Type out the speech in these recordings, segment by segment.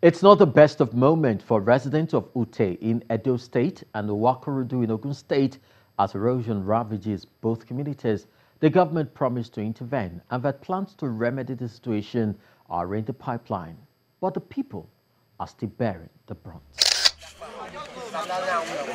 It's not the best of moments for residents of Ute in Edo State and Owakorodu in Ogun State as erosion ravages both communities. The government promised to intervene and that plans to remedy the situation are in the pipeline. But the people are still bearing the brunt.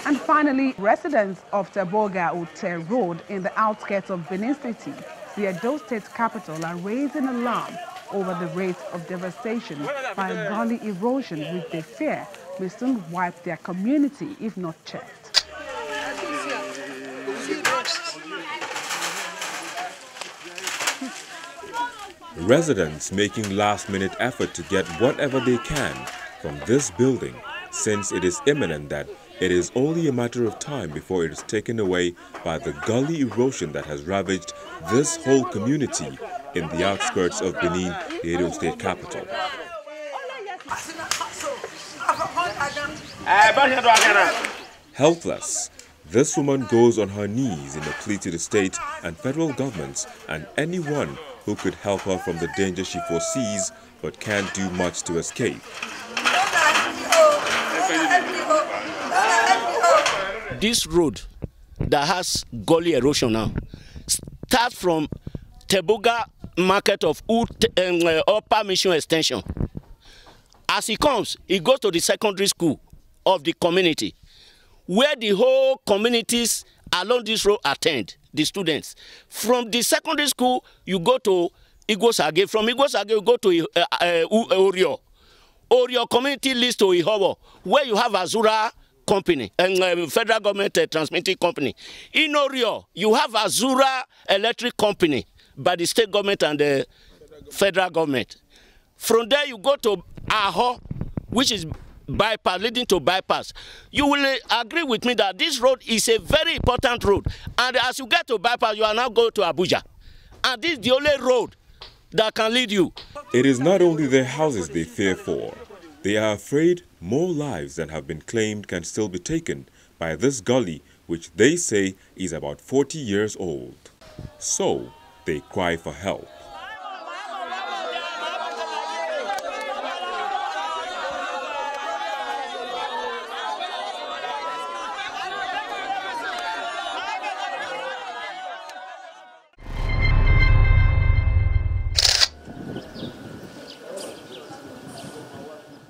And finally, residents of Teboga Ute Road in the outskirts of Benin City, the Edo State capital, are raising alarm over the rate of devastation by gully erosion, which they fear may soon wipe their community if not checked. Residents making last-minute effort to get whatever they can from this building, since it is imminent that it is only a matter of time before it is taken away by the gully erosion that has ravaged this whole community in the outskirts of Benin, the Edo State capital. Helpless, this woman goes on her knees in a plea to the state and federal governments and anyone who could help her from the danger she foresees but can't do much to escape. This road that has gully erosion now starts from Teboga market of Upper Mission Extension. As he comes, he goes to the secondary school of the community, where the whole communities along this road attend, the students. From the secondary school, you go to Igosage. From Igosage, you go to Orio. Orio community leads to Ihobo, where you have Azura company and federal government transmitting company. In Orio, you have Azura electric company by the state government and the federal government. From there, you go to Aho, which is bypass, leading to bypass. You will agree with me that this road is a very important road. And as you get to bypass, you are now going to Abuja. And this is the only road that can lead you. It is not only their houses they fear for. They are afraid more lives than have been claimed can still be taken by this gully, which they say is about 40 years old. So, they cry for help.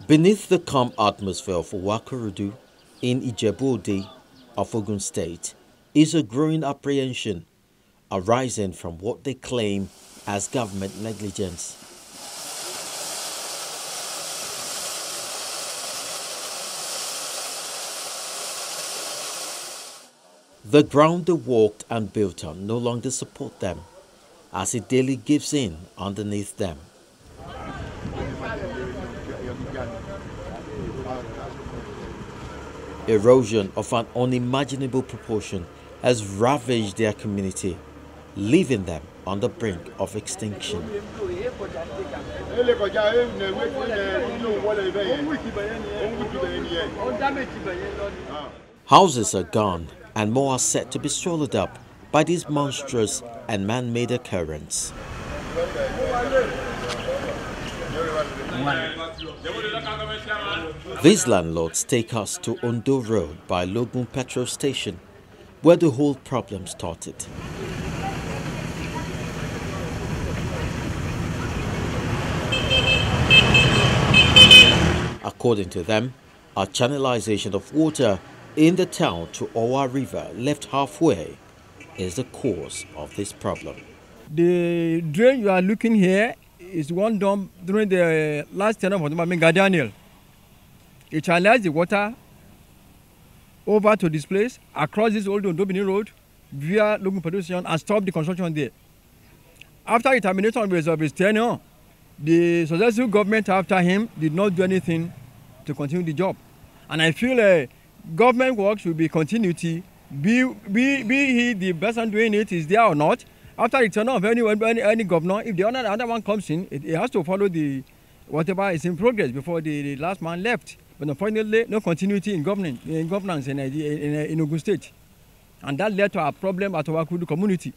Beneath the calm atmosphere of Owakorodu in Ijebu-Ode of Ogun State is a growing apprehension arising from what they claim as government negligence. The ground they walked and built on no longer support them, as it daily gives in underneath them. Erosion of an unimaginable proportion has ravaged their community, leaving them on the brink of extinction. Houses are gone and more are set to be swallowed up by this monstrous and man-made occurrence. These landlords take us to Ondo Road by Logun petrol station, where the whole problem started. According to them, a channelization of water in the town to Owa River left halfway is the cause of this problem. The drain you are looking here is one done during the last tenure of the Daniel. It channelized the water over to this place, across this old Ondobini Road, via Logun petrol station, and stopped the construction there. After the termination of his tenure, the successive government after him did not do anything to continue the job. And I feel government work should be continuity, be he the person doing it is there or not. After the tenure of any governor, if the other one comes in, it has to follow the whatever is in progress before the last man left. But unfortunately, no continuity in governance in Ogun State. And that led to a problem at Owakorodu community.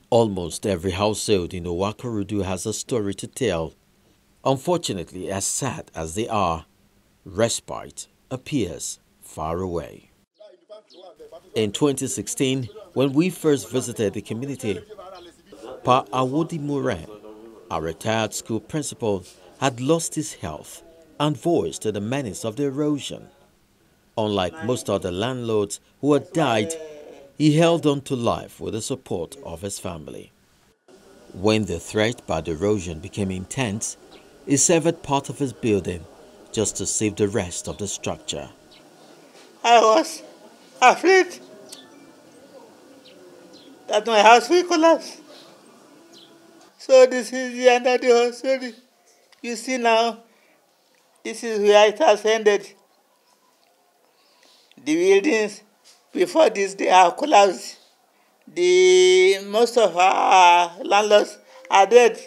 Almost every household in Owakorodu has a story to tell. Unfortunately, as sad as they are, Respite appears far away. In 2016, when we first visited the community, Pa Awodi Mure, a retired school principal, had lost his health and voice to the menace of the erosion. Unlike most other landlords who had died, he held on to life with the support of his family. When the threat by the erosion became intense, he severed part of his building just to save the rest of the structure. I was afraid that my house will collapse. So this is the end of the whole story. You see now, this is where it has ended. The buildings before this they have collapsed. Most of our landlords are dead.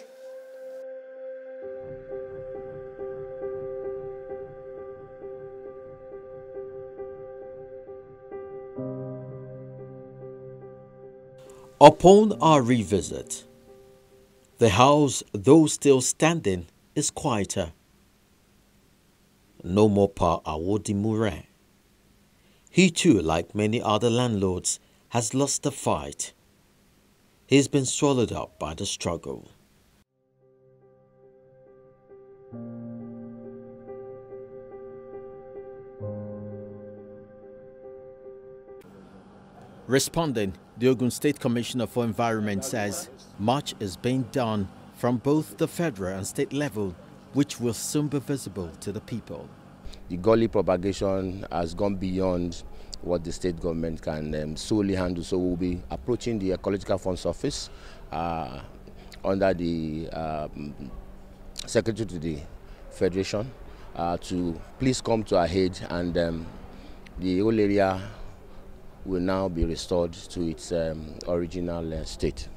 Upon our revisit, the house, though still standing, is quieter. No more Pa Awodi Mure. He too, like many other landlords, has lost the fight. He's been swallowed up by the struggle. Responding, the Ogun State Commissioner for Environment says much is being done from both the federal and state level, which will soon be visible to the people. The gully propagation has gone beyond what the state government can solely handle. So we'll be approaching the Ecological Funds Office under the Secretary to the Federation to please come to our aid, and the whole area will now be restored to its original state.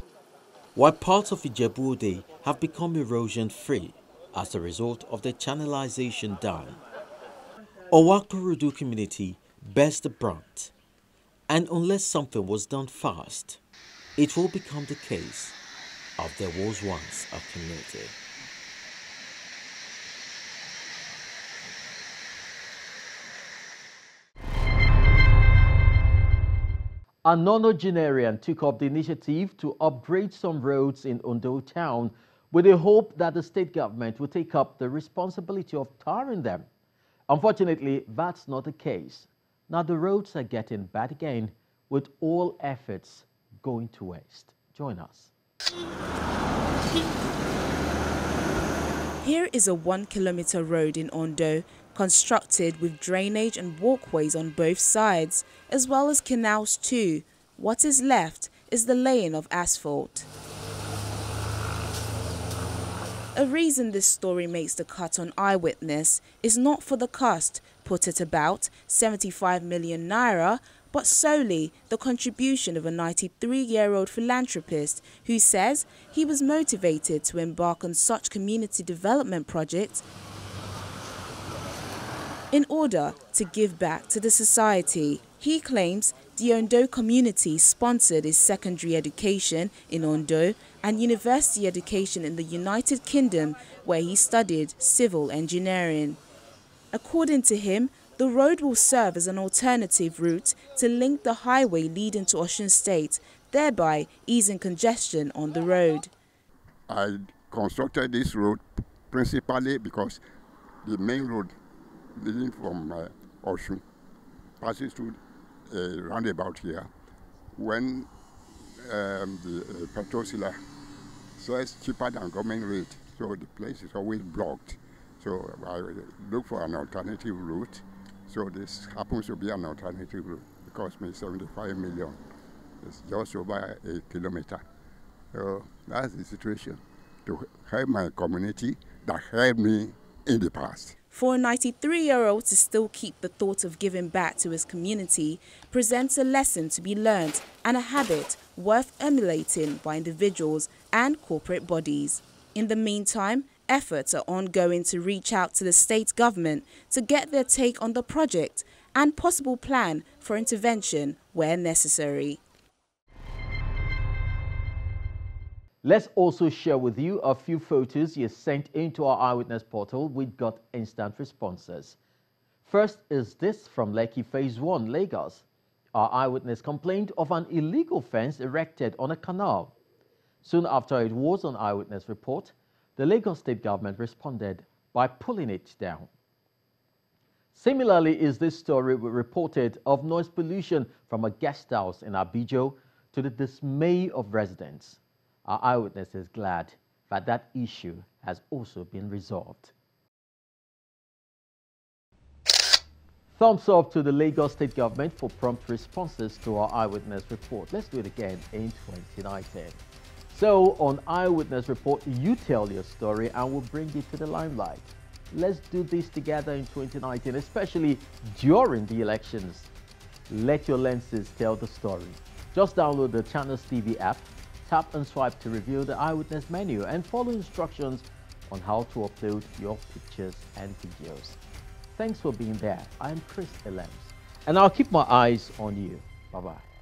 While parts of Ijebu-Ode have become erosion-free as a result of the channelization done, Owakurudu community bears the brunt, and unless something was done fast, it will become the case of there was once a community. A nonagenarian took up the initiative to upgrade some roads in Ondo town with the hope that the state government will take up the responsibility of tarring them. Unfortunately, that's not the case. Now the roads are getting bad again, with all efforts going to waste. Join us. Here is a 1-kilometer road in Ondo, constructed with drainage and walkways on both sides, as well as canals too. What is left is the laying of asphalt. A reason this story makes the cut on Eyewitness is not for the cost, put at about 75 million naira, but solely the contribution of a 93-year-old philanthropist who says he was motivated to embark on such community development projects in order to give back to the society. He claims the Ondo community sponsored his secondary education in Ondo and university education in the United Kingdom, where he studied civil engineering. According to him, the road will serve as an alternative route to link the highway leading to Osun State, thereby easing congestion on the road. I constructed this road principally because the main road leading from Osun passes through a roundabout here. When the petrol seller says cheaper than government rate, so the place is always blocked. So I look for an alternative route. So this happens to be an alternative route. It cost me 75 million. It's just over a kilometer. So that's the situation, to help my community that helped me in the past. For a 93-year-old to still keep the thought of giving back to his community presents a lesson to be learned and a habit worth emulating by individuals and corporate bodies. In the meantime, efforts are ongoing to reach out to the state government to get their take on the project and possible plan for intervention where necessary. Let's also share with you a few photos you sent into our Eyewitness portal. We got instant responses. First is this from Lekki Phase 1, Lagos. Our eyewitness complained of an illegal fence erected on a canal. Soon after it was on Eyewitness report, the Lagos state government responded by pulling it down. Similarly is this story we reported of noise pollution from a guest house in Abijo to the dismay of residents. Our eyewitness is glad that that issue has also been resolved. Thumbs up to the Lagos state government for prompt responses to our eyewitness report. Let's do it again in 2019. So on Eyewitness report, you tell your story and we'll bring it to the limelight. Let's do this together in 2019, especially during the elections. Let your lenses tell the story. Just download the Channels TV app, tap and swipe to reveal the Eyewitness menu, and follow instructions on how to upload your pictures and videos. Thanks for being there. I'm Chris Elems, and I'll keep my eyes on you. Bye-bye.